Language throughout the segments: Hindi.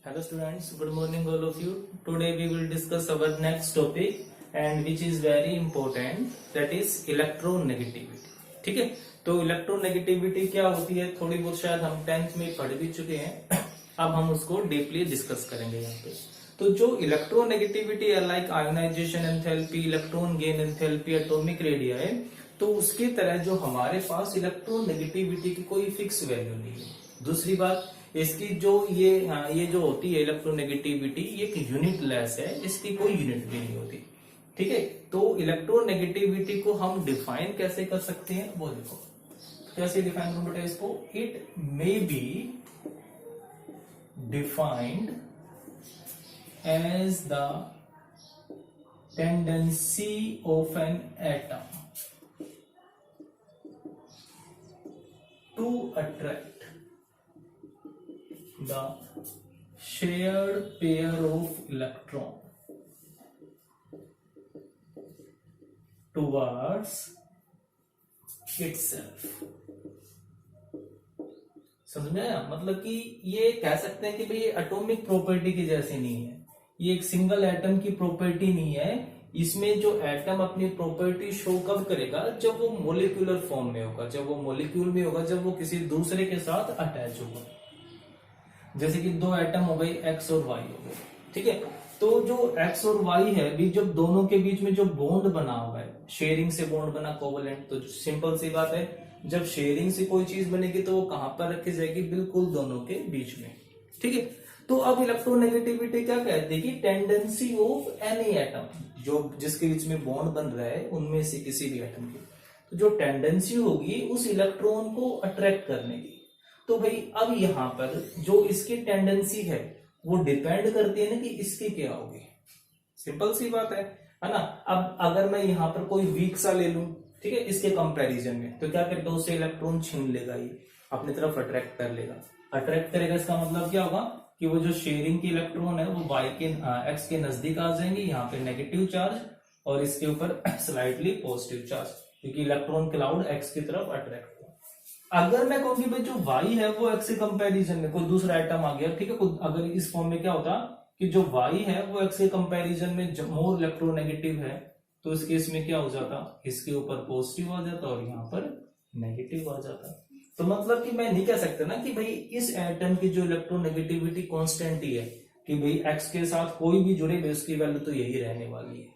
Hello students, good morning all of you. Today we will discuss our next topic and which is very important, that is electronegativity. ठीक है, तो इलेक्ट्रोनेगेटिविटी क्या होती है थोड़ी बहुत शायद हम 10th में पढ़ भी चुके हैं। अब हम उसको डीपली डिस्कस करेंगे यहाँ पे। तो जो इलेक्ट्रोनेगेटिविटी है like ionisation enthalpy, electron gain enthalpy, atomic radii है, तो उसकी तरह जो हमारे पास इलेक्ट्रोनेगेटिविटी की कोई फिक्स वैल्यू नहीं है। दूसरी बात, इसकी जो ये जो होती है इलेक्ट्रोनेगेटिविटी, ये एक यूनिट लेस है, इसकी कोई यूनिट भी नहीं होती। ठीक है, तो इलेक्ट्रोनेगेटिविटी को हम डिफाइन कैसे कर सकते हैं वो देखो। कैसे डिफाइन करूं बेटा इसको? It may be defined as the tendency of an atom to attract the shared pair of electron towards itself। समझ में आया? मतलब कि ये कह सकते हैं कि भाई ये एटॉमिक प्रॉपर्टी की जैसी नहीं है, ये एक सिंगल एटम की प्रॉपर्टी नहीं है। इसमें जो एटम अपनी प्रॉपर्टी शो कब करेगा? जब वो मोलिक्यूलर फॉर्म में होगा, जब वो मोलिक्यूल में होगा, जब वो किसी दूसरे के साथ अटैच होगा। जैसे कि दो एटम हो गई एक्स और वाई हो गए, ठीक है। तो जो एक्स और वाई है भी, जब दोनों के बीच में जो बॉन्ड बना हुआ है, शेयरिंग से बॉन्ड बना कोवलेंट, तो सिंपल सी बात है, जब शेयरिंग से कोई चीज बनेगी तो वो कहां पर रखी जाएगी? बिल्कुल दोनों के बीच में। ठीक है, तो अब इलेक्ट्रोनेगेटिविटी क्या कहती है कि टेंडेंसी ऑफ एनी एटम, जो जिसके बीच में बॉन्ड बन रहा है उनमें से किसी भी एटम की, तो जो टेंडेंसी होगी उस इलेक्ट्रॉन को अट्रैक्ट करने की। तो भाई अब यहां पर जो इसकी टेंडेंसी है वो डिपेंड करती है ना कि इसकी क्या होगी। सिंपल सी बात है ना। अब अगर मैं यहां पर कोई वीक सा ले लूं, ठीक है, इसके कंपैरिजन में, तो क्या करेगा? उससे इलेक्ट्रॉन छीन लेगा, ये अपनी तरफ अट्रैक्ट कर लेगा। अट्रैक्ट करेगा, इसका मतलब क्या होगा कि वो जो शेयरिंग की इलेक्ट्रॉन है वो वाई के एक्स के नजदीक आ जाएंगे, यहाँ पे नेगेटिव चार्ज, और इसके ऊपर स्लाइटली पॉजिटिव चार्ज, क्योंकि इलेक्ट्रॉन क्लाउड एक्स की तरफ अट्रैक्ट। अगर मैं कहूंगी भाई जो वाई है वो एक्स के कंपैरिजन में कोई दूसरा एटम आ गया, ठीक है, अगर इस फॉर्म में क्या होता कि जो वाई है वो एक्स के कंपैरिजन में मोर इलेक्ट्रोनेगेटिव है, तो इस केस में क्या हो जाता? इसके ऊपर पॉजिटिव आ जाता और यहाँ पर नेगेटिव आ जाता। तो मतलब कि मैं नहीं कह सकता ना कि भाई इस एटम की जो इलेक्ट्रोनेगेटिविटी कांस्टेंट ही है, कि भाई एक्स के साथ कोई भी जुड़े हुए उसकी वैल्यू तो यही रहने वाली है।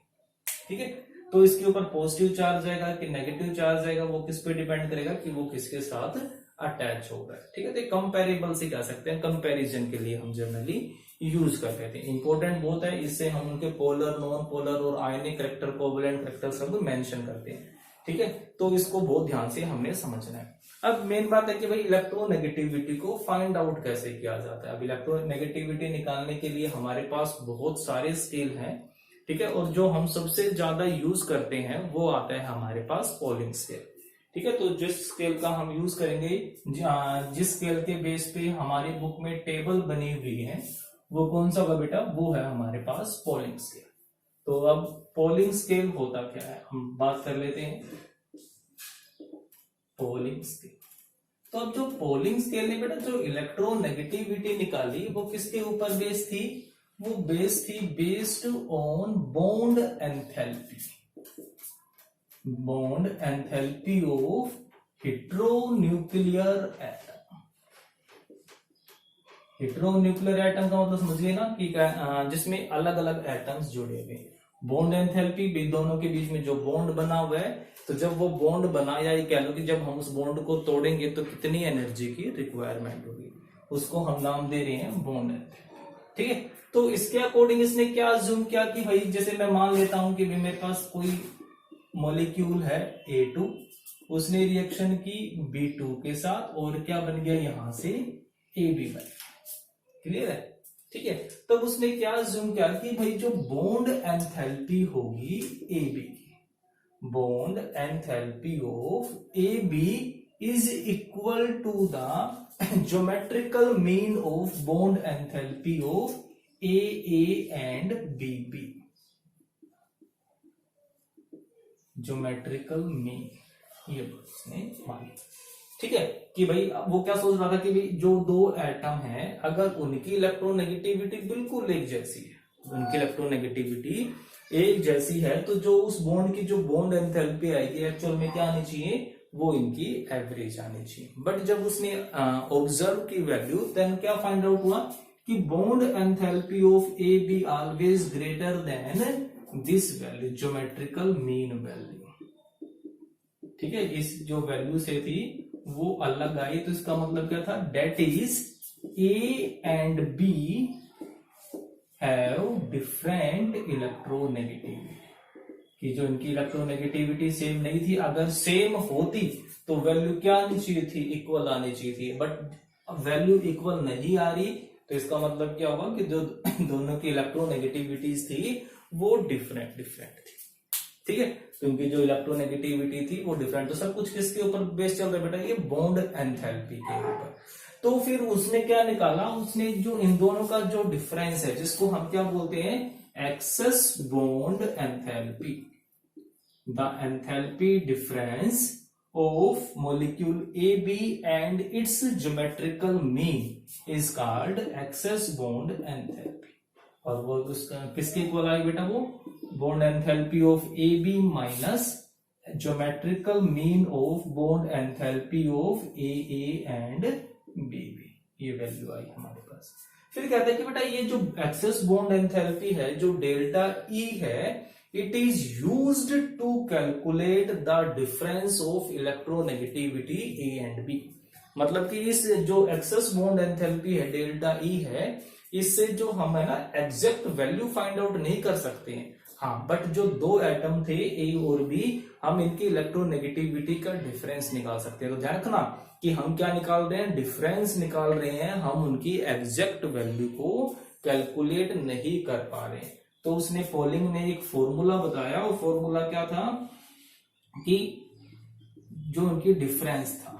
ठीक है, तो इसके ऊपर पॉजिटिव चार्ज आएगा कि नेगेटिव चार्ज आएगा, वो किस पे डिपेंड करेगा कि वो किसके साथ अटैच होगा। ठीक है, तो कंपैरेबल से कह सकते हैं, कंपैरिजन के लिए हम जनरली यूज करते हैं। इंपॉर्टेंट बहुत है, इससे हम उनके पोलर, नॉन पोलर और आयनिक करैक्टर, कोवलेंट करैक्टर सब मेंशन करते हैं। ठीक है, तो इसको बहुत ध्यान से हमने समझना है। अब मेन बात है कि भाई इलेक्ट्रोनेगेटिविटी को फाइंड आउट कैसे किया जाता है। अब इलेक्ट्रोनेगेटिविटी निकालने के लिए हमारे पास बहुत सारे स्केल हैं, ठीक है, और जो हम सबसे ज्यादा यूज करते हैं वो आता है हमारे पास पॉलिंग स्केल। ठीक है, तो जिस स्केल का हम यूज करेंगे, जिस स्केल के बेस पे हमारी बुक में टेबल बनी हुई है, वो कौन सा होगा बेटा? वो है हमारे पास पॉलिंग स्केल। तो अब पॉलिंग स्केल होता क्या है हम बात कर लेते हैं। पॉलिंग स्केल, तो अब जो पॉलिंग स्केल ने बेटा जो इलेक्ट्रोनेगेटिविटी निकाली वो किसके ऊपर बेस थी? वो बेस थी based on bond enthalpy, bond enthalpy of heteronuclear atom. Heteronuclear atom का मतलब समझिए ना कि जिसमें अलग अलग एटम्स जुड़े हुए। बॉन्ड एंथैल्पी भी दोनों के बीच में जो बॉन्ड बना हुआ है, तो जब वो बॉन्ड बना, या ये कह लो कि जब हम उस बॉन्ड को तोड़ेंगे तो कितनी एनर्जी की रिक्वायरमेंट होगी, उसको हम नाम दे रहे हैं बॉन्ड एंथैल्पी। ठीक है, तो इसके अकॉर्डिंग इसने क्या अज्यूम किया कि भाई जैसे मैं मान लेता हूं कि मेरे पास कोई मॉलिक्यूल है A2, उसने रिएक्शन की B2 के साथ और क्या बन गया? यहां से AB बन गया। क्लियर है? ठीक है, तब उसने क्या अज्यूम किया कि भाई जो बॉन्ड एंथैल्पी होगी AB की, bond enthalpy of AB is equal to the geometrical mean of bond enthalpy of AA and BB। Geometrical mean, ये उसने मानी। ठीक है, कि भाई वो क्या सोच रहा था कि भाई जो दो एटम है अगर उनकी इलेक्ट्रोनेगेटिविटी बिल्कुल एक जैसी है, उनकी इलेक्ट्रोनेगेटिविटी एक जैसी है, तो जो उस बॉन्ड की जो बॉन्ड एंथैल्पी आएगी एक्चुअल में क्या आनी चाहिए, वो इनकी एवरेज आनी चाहिए। बट जब उसने ऑब्जर्व की वैल्यू, देन क्या फाइंड आउट हुआ कि bond enthalpy of A be always greater than this value, geometrical mean value. ठीक है, इस जो वैल्यू से थी वो अलग आई, तो इसका मतलब क्या था, that is A and B have different electronegativity, कि जो इनकी इलेक्ट्रोनेगेटिविटी सेम नहीं थी, अगर सेम होती तो वैल्यू क्या आनी चाहिए थी, इक्वल आनी चाहिए थी, बट वैल्यू इक्वल नहीं आ रही, तो इसका मतलब क्या होगा कि जो दोनों की इलेक्ट्रोनेगेटिविटीज थी वो डिफरेंट थी। ठीक है, तो इनकी जो इलेक्ट्रोनेगेटिविटी थी वो डिफरेंट, तो सब कुछ किसके ऊपर बेस चल रहा है बेटा, ये बॉन्ड एंथैल्पी के ऊपर। तो फिर उसने क्या निकाला, उसने जो इन दोनों का जो डिफरेंस है, जिसको हम क्या बोलते हैं, excess bond enthalpy, the enthalpy difference of molecule AB and its geometrical mean is called excess bond enthalpy। और वो उसका किसके इक्वल आई बेटा, वो bond enthalpy of AB minus geometrical mean of bond enthalpy of AA and BB, ये वैल्यू आई हमारे पास। फिर कहते हैं कि बेटा ये जो एक्सेस बॉन्ड एंथैल्पी है, जो डेल्टा E है, it is used to calculate the difference of electronegativity A and B। मतलब कि इस जो एक्सेस बॉन्ड एंथैल्पी है, डेल्टा E है, इससे जो हम है ना एग्जैक्ट वैल्यू फाइंड आउट नहीं कर सकते हैं, हाँ, बट जो दो एटम थे A और B, हम इनकी इलेक्ट्रोनेगेटिविटी का डिफरेंस निकाल सकते हैं। तो ध्यान रखना कि हम क्या निकाल रहे हैं, डिफरेंस निकाल रहे हैं, हम उनकी एग्जैक्ट वैल्यू को कैलकुलेट नहीं कर पा रहे हैं। तो उसने पोलिंग में एक फॉर्मूला बताया, वो फॉर्मूला क्या था कि जो उनकी डिफरेंस था,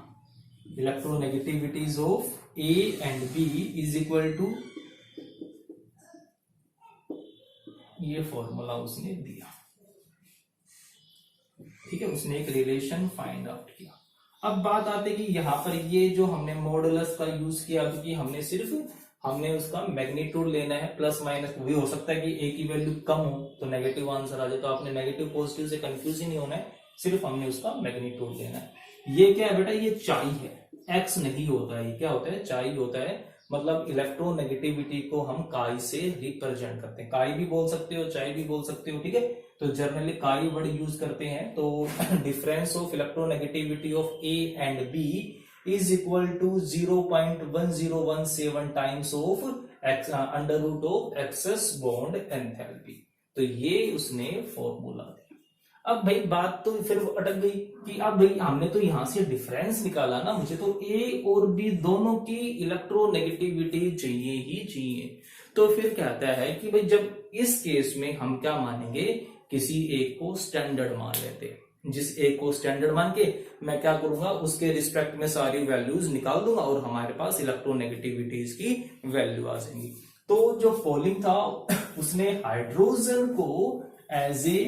electronegativities of A and B is equal to, ये फॉर्मूला उसने दिया। ठीक है, उसने एक रिलेशन फाइंड आउट किया। अब बात आती है कि यहां पर ये जो हमने मॉडुलस का यूज किया, क्योंकि हमने उसका मैग्नीट्यूड लेना है, प्लस माइनस भी हो सकता है कि ए की वैल्यू कम हो तो नेगेटिव आंसर आ जाए, तो आपने नेगेटिव पॉजिटिव से कंफ्यूज ही नहीं होना है, सिर्फ हमने उसका मैग्नीट्यूड लेना है। ये क्या है बेटा, ये चाई है, एक्स नहीं होता है, ये क्या होता है, चाई होता है। मतलब इलेक्ट्रोनेगेटिविटी को हम काई से रिप्रेजेंट करते हैं, काई भी बोल सकते हो, चाई भी बोल सकते हो। ठीक है, तो जर्नली काई वर्ड यूज करते हैं। तो difference of electronegativity of A and B is equal to 0.1017 times of under root of excess bond enthalpy. तो ये उसने फॉर्मूला दिया। अब भाई बात तो फिर अटक गई कि अब भाई हमने तो यहां से डिफरेंस निकाला ना, मुझे तो ए और बी दोनों की इलेक्ट्रोनेगेटिविटी चाहिए ही चाहिए। तो फिर कहता है कि भाई जब इस केस में हम क्या मानेंगे, किसी एक को स्टैंडर्ड मान लेते हैं, जिस एक को स्टैंडर्ड मान के मैं क्या करूंगा, उसके रिस्पेक्ट में सारी वैल्यूज निकाल दूंगा और हमारे पास इलेक्ट्रोनेगेटिविटीज की वैल्यू आ जाएंगी। तो जो पोलिंग था उसने हाइड्रोजन को एज ए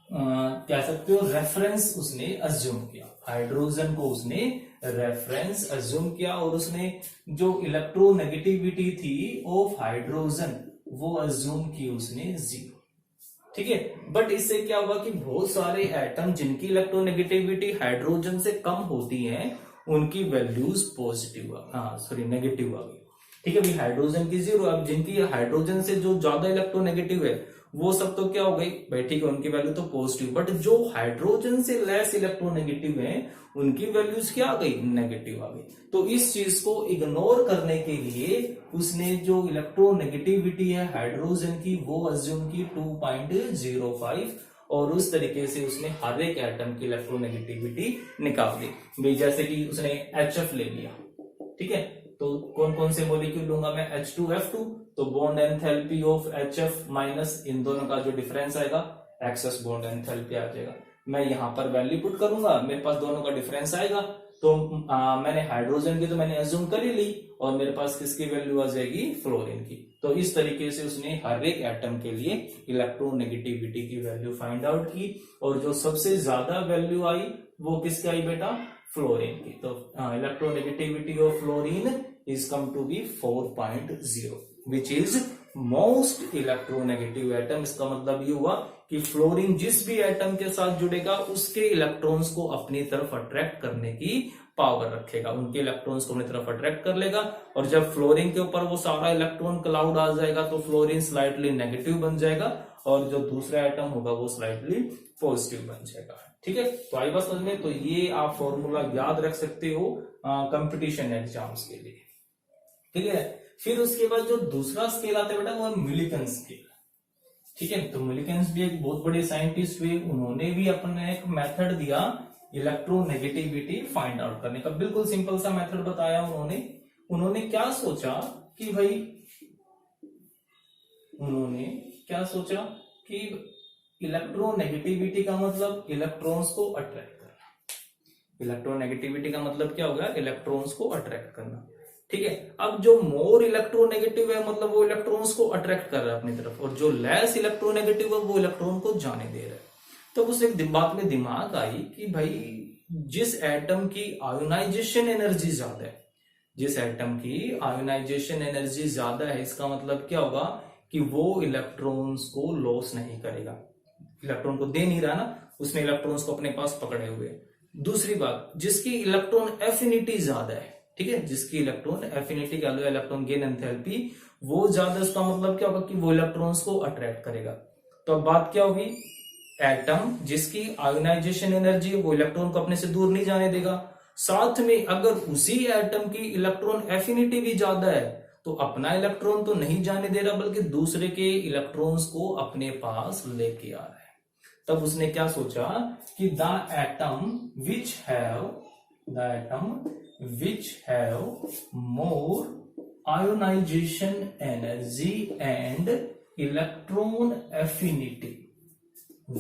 कह सकते हो रेफरेंस उसने अज्यूम किया, हाइड्रोजन को उसने रेफरेंस अज्यूम किया, और उसने जो इलेक्ट्रोनेगेटिविटी थी ऑफ हाइड्रोजन वो अज्यूम की उसने 0। ठीक है, बट इससे क्या हुआ कि बहुत सारे एटम जिनकी इलेक्ट्रोनेगेटिविटी हाइड्रोजन से कम होती है उनकी वैल्यूज पॉजिटिव नेगेटिव आ गई। ठीक है, भाई हाइड्रोजन की 0, अब जिनकी हाइड्रोजन से जो ज्यादा इलेक्ट्रोनेगेटिव है वो सब तो क्या हो गई भाई, ठीक है, उनकी वैल्यू तो पॉजिटिव, बट जो हाइड्रोजन से लेस इलेक्ट्रोनेगेटिव है उनकी वैल्यूज क्या आ गई, नेगेटिव आ गई। तो इस चीज को इग्नोर करने के लिए उसने जो इलेक्ट्रोनेगेटिविटी है हाइड्रोजन की वो अज्यूम की 2.05, और उस तरीके से उसने हर एक एटम की इलेक्ट्रोनेगेटिविटी निकाल दी। भाई जैसे कि उसने HF ले लिया, ठीक है, तो कौन कौन से मॉलिक्यूल लूंगा मैं, H2F2, तो bond enthalpy of HF minus इन दोनों का जो डिफरेंस आएगा एक्सेस बॉन्ड एंथैल्पी आ जाएगा। मैं यहां पर वैल्यू पुट करूंगा, मेरे पास दोनों का डिफरेंस आएगा, तो मैंने हाइड्रोजन की तो मैंने अज्यूम कर ही ली, और मेरे पास किसकी वैल्यू आ जाएगी, फ्लोरीन की। तो इस तरीके से उसने हर एक एटम के लिए इलेक्ट्रोनेगेटिविटी की वैल्यू फाइंड आउट की, और जो सबसे ज्यादा वैल्यू आई वो किसकी आई बेटा, फ्लोरीन की। तो electronegativity of fluorine is come to be 4.0 which is most electronegative atom. इसका मतलब ये हुआ कि फ्लोरीन जिस भी एटम के साथ जुड़ेगा उसके इलेक्ट्रॉन्स को अपनी तरफ अट्रैक्ट करने की पावर रखेगा, उनके इलेक्ट्रॉन्स को अपनी तरफ अट्रैक्ट कर लेगा। और जब फ्लोरीन के ऊपर वो सारा इलेक्ट्रॉन क्लाउड आ जाएगा तो फ्लोरीन स्लाइटली नेगेटिव बन जाएगा और जो दूसरा एटम होगा वो स्लाइटली पॉजिटिव बन जाएगा। ठीक है, तो आई बात समझ में। तो ये आप फॉर्मूला याद रख सकते हो कंपटीशन एग्जाम्स के लिए। ठीक है, फिर उसके बाद जो दूसरा स्केल आता है बेटा वो है मिलिकन स्केल। ठीक है, तो मिलिकन्स भी एक बहुत बड़े साइंटिस्ट हुए, उन्होंने भी अपने एक मेथड दिया इलेक्ट्रोनेगेटिविटी फाइंड आउट करने का। बिल्कुल सिंपल सा मेथड बताया उन्होंने क्या सोचा कि भाई उन्होंने क्या सोचा कि इलेक्ट्रोनेगेटिविटी का मतलब इलेक्ट्रॉन्स को अट्रैक्ट करना। इलेक्ट्रोनेगेटिविटी का मतलब क्या होगा, इलेक्ट्रॉन्स को अट्रैक्ट करना। ठीक है, अब जो मोर इलेक्ट्रोनेगेटिव है मतलब वो इलेक्ट्रॉन्स को अट्रैक्ट कर रहा है अपनी तरफ, और जो लेस इलेक्ट्रोनेगेटिव है वो इलेक्ट्रॉन को जाने दे रहा है। तो उस एक बात में दिमाग आई कि भाई जिस एटम की आयोनाइजेशन एनर्जी ज्यादा है, जिस एटम की आयोनाइजेशन एनर्जी ज्यादा है, इसका मतलब क्या होगा कि वो इलेक्ट्रॉन्स को लॉस नहीं करेगा। इलेक्ट्रॉन को दे नहीं रहा ना, उसने इलेक्ट्रॉन्स को अपने पास पकड़े हुए। दूसरी बात, जिसकी इलेक्ट्रॉन एफिनिटी ज्यादा है, ठीक है, जिसकी इलेक्ट्रॉन एफिनिटी कह लो, इलेक्ट्रॉन गेन एंथैल्पी वो ज्यादा, इसका मतलब क्या होगा कि वो इलेक्ट्रॉन्स को अट्रैक्ट करेगा। तो अब बात क्या होगी, एटम जिसकी आयोनाइजेशन एनर्जी है वो इलेक्ट्रॉन को अपने से दूर नहीं जाने देगा। साथ में अगर उसी एटम की इलेक्ट्रॉन एफिनिटी भी ज्यादा है तो अपना इलेक्ट्रॉन तो नहीं जाने दे रहा बल्कि दूसरे के इलेक्ट्रॉन्स को अपने पास लेके आ रहा है। तब उसने क्या सोचा कि the atom which have more ionization energy and electron affinity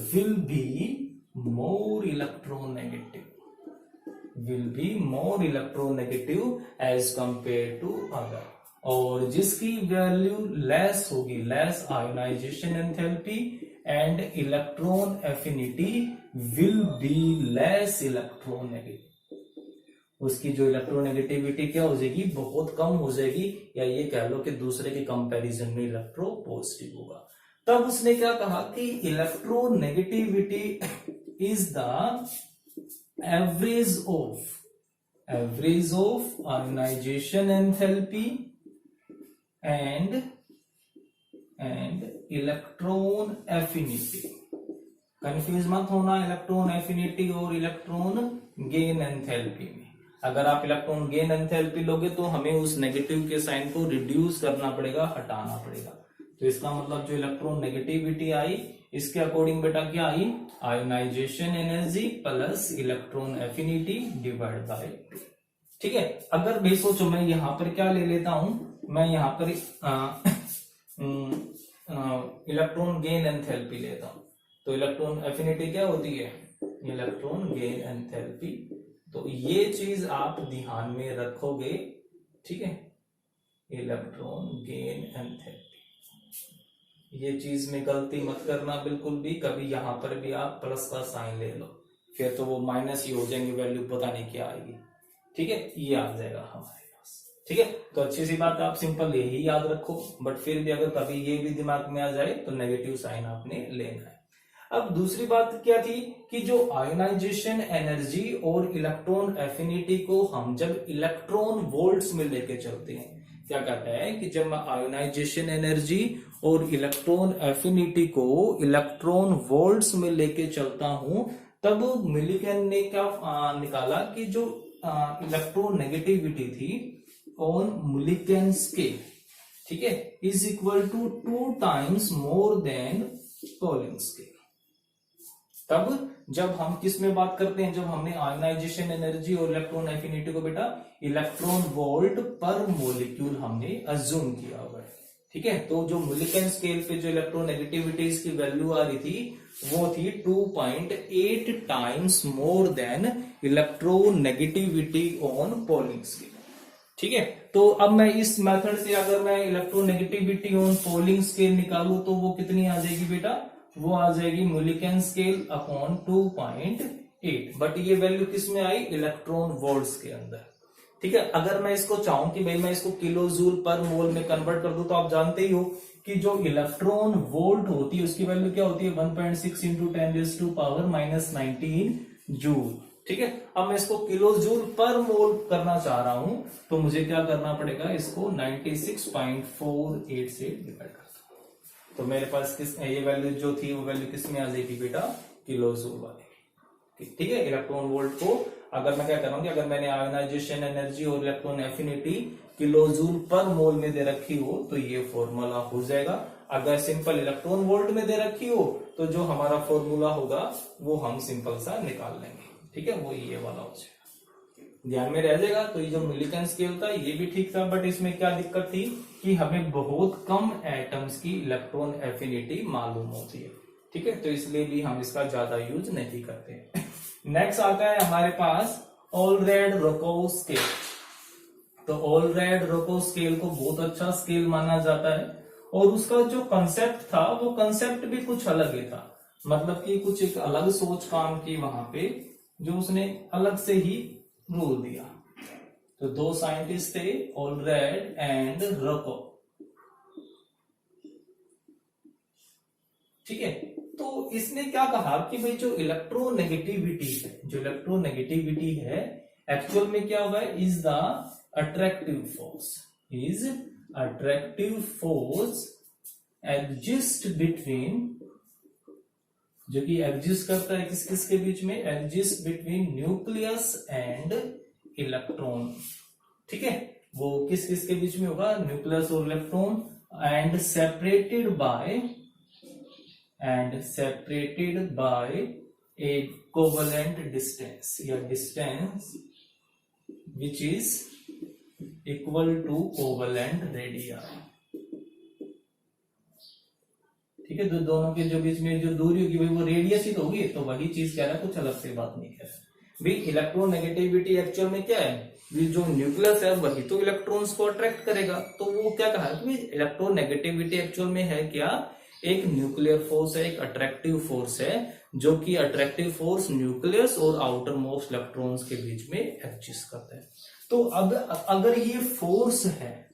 will be more electronegative as compared to other। और जिसकी वैल्यू लेस होगी, less ionisation enthalpy and electron affinity will be less electronegative. उसकी जो इलेक्ट्रोनेगेटिविटी क्या हो जाएगी, बहुत कम हो जाएगी, या ये कह लो कि दूसरे के कंपैरिजन में इलेक्ट्रो पॉजिटिव होगा। तब उसने क्या कहा कि electronegativity is the average of ionisation enthalpy and electron affinity. Confuse मत होना इलेक्ट्रॉन एफिनिटी और इलेक्ट्रॉन गेन एंथैल्पी में। अगर आप इलेक्ट्रॉन गेन एंथैल्पी लोगे तो हमें उस नेगेटिव के साइन को रिड्यूस करना पड़ेगा, हटाना पड़ेगा। तो इसका मतलब जो इलेक्ट्रॉन नेगेटिविटी आई इसके अकॉर्डिंग बेटा क्या आई, ionization energy plus electron affinity divide by 2। ठीक है, अगर भाई सोचो मैं यहां पर क्या ले लेता हूं, मैं यहां पर इलेक्ट्रॉन गेन एंथैल्पी लेता हूं। तो इलेक्ट्रॉन एफिनिटी क्या होती है, इलेक्ट्रॉन गेन एंथैल्पी। तो ये चीज आप ध्यान में रखोगे। ठीक है, इलेक्ट्रॉन गेन एंथैल्पी, ये चीज में गलती मत करना बिल्कुल भी। कभी यहां पर भी आप प्लस का साइन ले लो, फिर तो वो माइनस ही हो जाएंगे, वैल्यू पता नहीं क्या आएगी। ठीक है, ये आ जाएगा हमारे पास। ठीक है, तो अच्छी सी बात है, आप सिंपल यही याद रखो। बट फिर भी अगर कभी ये भी दिमाग में आ जाए तो नेगेटिव साइन आपने लेना है। अब दूसरी बात क्या थी कि जो आयोनाइजेशन एनर्जी और इलेक्ट्रॉन एफिनिटी को हम जब इलेक्ट्रॉन वोल्ट्स में लेके चलते हैं, क्या कहता है कि जब मैं आयोनाइजेशन एनर्जी और इलेक्ट्रॉन एफिनिटी को इलेक्ट्रॉन वोल्ट्स में लेके चलता हूं, तब मिलिकन ने क्या निकाला कि जो इलेक्ट्रॉन नेगेटिविटी थी ऑन मिलिकन स्केल, ठीक है, is equal to 2 times more than Pauling scale. तब जब हम किस में बात करते हैं, जब हमने आयोनाइजेशन एनर्जी और इलेक्ट्रॉन एफिनिटी को बेटा इलेक्ट्रॉन वोल्ट पर मोलिक्यूल हमने अज्यूम किया हुआ है। ठीक है, तो जो मिलिकन स्केल पे जो इलेक्ट्रॉन नेगेटिविटीज की वैल्यू आ रही थी वो थी 2.8 times more then electron negativity on polling scale. ठीक है, तो अब मैं इस मेथड से अगर मैं electron negativity on polling scale निकालू तो वो कितनी आ जाएगी बेटा, वो आ जाएगी मिलिकन स्केल अपॉन 2.8 8, बट ये वैल्यू किस में आई, इलेक्ट्रॉन वोल्ट्स के अंदर। ठीक है, अगर मैं इसको चाहूं कि भाई मैं इसको किलो जूल पर मोल में कन्वर्ट कर दूं, तो आप जानते ही हो कि जो इलेक्ट्रॉन वोल्ट होती है उसकी वैल्यू क्या होती है, 1.6 इंटू 10⁻⁻⁻�9 जूल। ठीक है, अब मैं इसको किलो जूल पर मोल करना चाह रहा हूं, तो मुझे क्या करना पड़ेगा, इसको 96.48 से डिवाइड करता हूं, तो मेरे पास ये वैल्यू जो थी वो वैल्यू किस में आ जाएगी बेटा, किलो जूल वाली। ठीक है, इलेक्ट्रॉन वोल्ट को अगर मैं क्या करूंगी, अगर मैंने आयोनाइजेशन एनर्जी और electron affinity kilo joule per mole में दे रखी हो तो ये फॉर्मूला हो जाएगा। अगर सिंपल इलेक्ट्रॉन वोल्ट में दे रखी हो तो जो हमारा फॉर्मूला होगा वो हम सिंपल सा निकाल लेंगे। ठीक है, वो ये वाला हो जाएगा, ध्यान में रह जाएगा। तो ये जो मिलिकन स्केल था ये भी ठीक था, बट इसमें क्या दिक्कत थी कि हमें बहुत कम एटम्स की इलेक्ट्रॉन एफिनिटी मालूम होती है। ठीक है, तो इसलिए भी हम इसका ज्यादा यूज नहीं करते। नेक्स्ट आता है हमारे पास ओलरेड-रोकोव स्केल। तो ओलरेड-रोकोव स्केल को बहुत अच्छा स्केल माना जाता है, और उसका जो कंसेप्ट था वो कंसेप्ट भी कुछ अलग ही था, मतलब कि कुछ एक अलग सोच काम की वहां पे, जो उसने अलग से ही रूल दिया। तो दो साइंटिस्ट थे, ओलरेड एंड रोकोव। ठीक है, तो इसने क्या कहा कि भाई जो इलेक्ट्रोनेगेटिविटी है एक्चुअल में क्या होगा, is the attractive force exist between, जो कि एग्जिस्ट करता है किस किस के बीच में, exist between nucleus and electron. ठीक है, वो किस किस के बीच में होगा, न्यूक्लियस और electron, and separated by a covalent distance या distance which is equal to covalent radii। ठीक है, तो दोनों के जो बीच में जो दूरी होगी भाई वो रेडियस ही तो होगी, तो वही चीज कह रहा है, कुछ अलग से बात नहीं कह रहा। भाई इलेक्ट्रोनेगेटिविटी एक्चुअल में क्या है, जो न्यूक्लियस है वही तो इलेक्ट्रॉन्स को अट्रैक्ट करेगा। तो वो क्या कहा कि इलेक्ट्रोनेगेटिविटी एक्चुअल में है क्या, एक न्यूक्लियर फोर्स है, एक अट्रैक्टिव फोर्स है, जो कि अट्रैक्टिव फोर्स न्यूक्लियस और आउटर मोस्ट इलेक्ट्रॉन्स के बीच में एग्जिस्ट करता है। तो अब अगर ये फोर्स है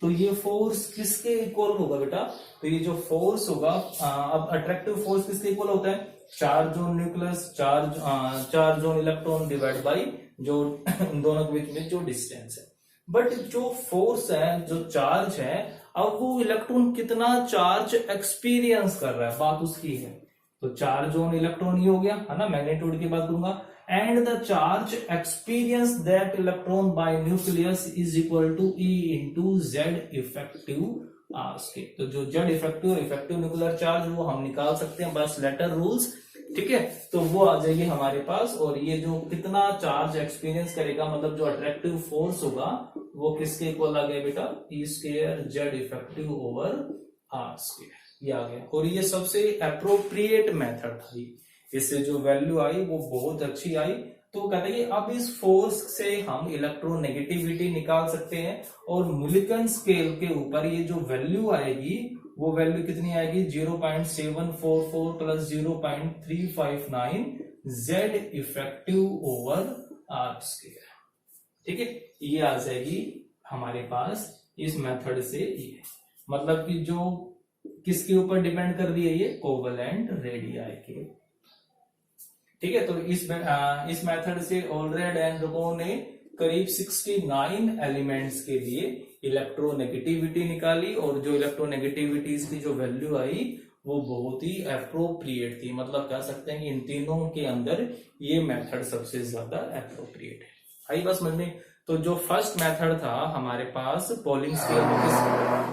तो ये फोर्स किसके इक्वल होगा बेटा, तो ये जो फोर्स होगा, अब अट्रैक्टिव फोर्स किसके इक्वल होता है, charge on nucleus, charge on electron divide by जो दोनों के बीच में जो डिस्टेंस है। बट जो फोर्स है, जो चार्ज है, अब वो इलेक्ट्रॉन कितना चार्ज एक्सपीरियंस कर रहा है, बात उसकी है। तो चार्ज ऑन इलेक्ट्रॉन ही हो गया है ना, मैग्नीट्यूड की बात करूंगा, and the charge experience that electron by nucleus is equal to E into Z effective R scale. तो जो जेड इफेक्टिव न्यूक्लियर चार्ज वो हम निकाल सकते हैं बस लेटर रूल्स। ठीक है, तो वो आ जाएगी हमारे पास, और ये जो कितना चार्ज एक्सपीरियंस करेगा, मतलब जो अट्रैक्टिव फोर्स होगा वो किसके इक्वल आ गया बेटा, E square Z effective over R square, ये आ गया। और ये सबसे अप्रोप्रिएट मेथड था, इससे जो वैल्यू आई वो बहुत अच्छी आई। तो कहते हैं कि अब इस फोर्स से हम इलेक्ट्रोनेगेटिविटी निकाल सकते हैं, और मिलिकन स्केल के ऊपर ये जो वैल्यू आएगी वो वैल्यू कितनी आएगी, 0.744 plus 0.359 Z effective over R square. ठीक है, ये आ जाएगी हमारे पास इस मेथड से। ये मतलब कि जो किसके ऊपर डिपेंड कर रही है, ये कोवेलेंट रेडियाई के। ठीक है, तो इस मेथड से ओलरेड एंड रोकोव ने करीब 69 एलिमेंट्स के लिए इलेक्ट्रोनेगेटिविटी निकाली, और जो इलेक्ट्रोनेगेटिविटीज की जो वैल्यू आई वो बहुत ही अप्रोप्रिएट थी। मतलब कह सकते हैं कि इन तीनों के अंदर ये मेथड सबसे ज्यादा अप्रोप्रिएट है। आई बस समझ में। तो जो फर्स्ट मेथड था हमारे पास पोलिंग स्केल,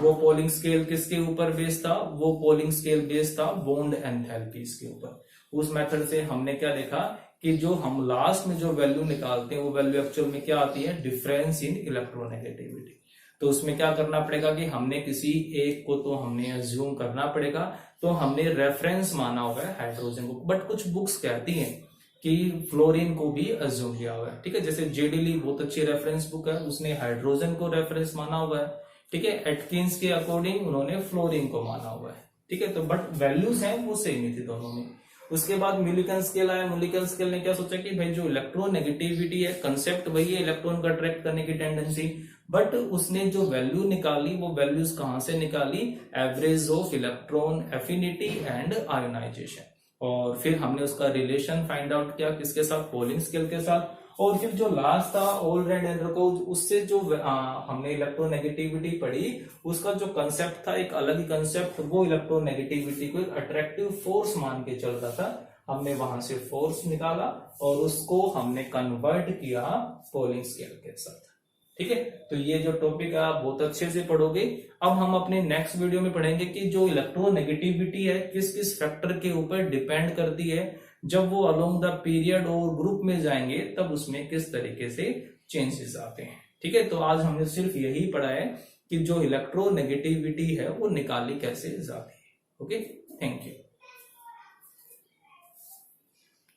वो पोलिंग स्केल किसके ऊपर बेस्ड था, वो पोलिंग स्केल बेस्ड था बॉन्ड एंथैल्पीज के ऊपर। उस मेथड से हमने क्या देखा कि जो हम लास्ट में जो वैल्यू निकालते हैं वो वैल्यू एक्चुअल में क्या आती है, डिफरेंस इन इलेक्ट्रोनेगेटिविटी। तो उसमें क्या करना पड़ेगा कि हमने किसी एक को तो हमने अज्यूम करना पड़ेगा, तो हमने रेफरेंस माना हुआ है हाइड्रोजन को। बट कुछ बुक्स कहती हैं कि फ्लोरीन को भी अज्यूम किया हुआ है। ठीक है, जैसे जेडीली बहुत अच्छी रेफरेंस बुक है, उसने हाइड्रोजन को रेफरेंस माना हुआ है। ठीक है, एटकिंस के अकॉर्डिंग उन्होंने फ्लोरीन को माना हुआ है। ठीक है, तो बट वैल्यूज हैं वो सेम ही थी दोनों में। उसके बाद म्यूलिकन स्केल आया। म्यूलिकन स्केल ने क्या सोचा कि भाई जो इलेक्ट्रोनेगेटिविटी है, कंसेप्ट वही है, इलेक्ट्रॉन का अट्रैक्ट करने की टेंडेंसी, बट उसने जो वैल्यू निकाली वो वैल्यूज कहां से निकाली, average of electron affinity and ionization. और फिर हमने उसका रिलेशन फाइंड आउट किया किसके साथ, पोलिंग स्केल के साथ। और फिर जो लास्ट था ऑलरेड एंड्रकोव, उससे जो हमने इलेक्ट्रोनेगेटिविटी पढ़ी, उसका जो कंसेप्ट था एक अलग ही कंसेप्ट, वो इलेक्ट्रोनेगेटिविटी को एक अट्रैक्टिव फोर्स मान के चल रहा था। हमने वहां से फोर्स निकाला और उसको हमने कन्वर्ट किया पोलिंग स्केल के साथ। ठीक है, तो ये जो टॉपिक है आप बहुत अच्छे से पढ़ोगे। अब हम अपने नेक्स्ट वीडियो में पढ़ेंगे कि जो इलेक्ट्रोनेगेटिविटी है किस किस फैक्टर के ऊपर डिपेंड करती है, जब वो अलोंग द पीरियड और ग्रुप में जाएंगे तब उसमें किस तरीके से चेंजेस आते हैं। ठीक है, तो आज हमने सिर्फ यही पढ़ा है कि जो इलेक्ट्रोनेगेटिविटी है वो निकाली कैसे जाती है। Okay, thank you.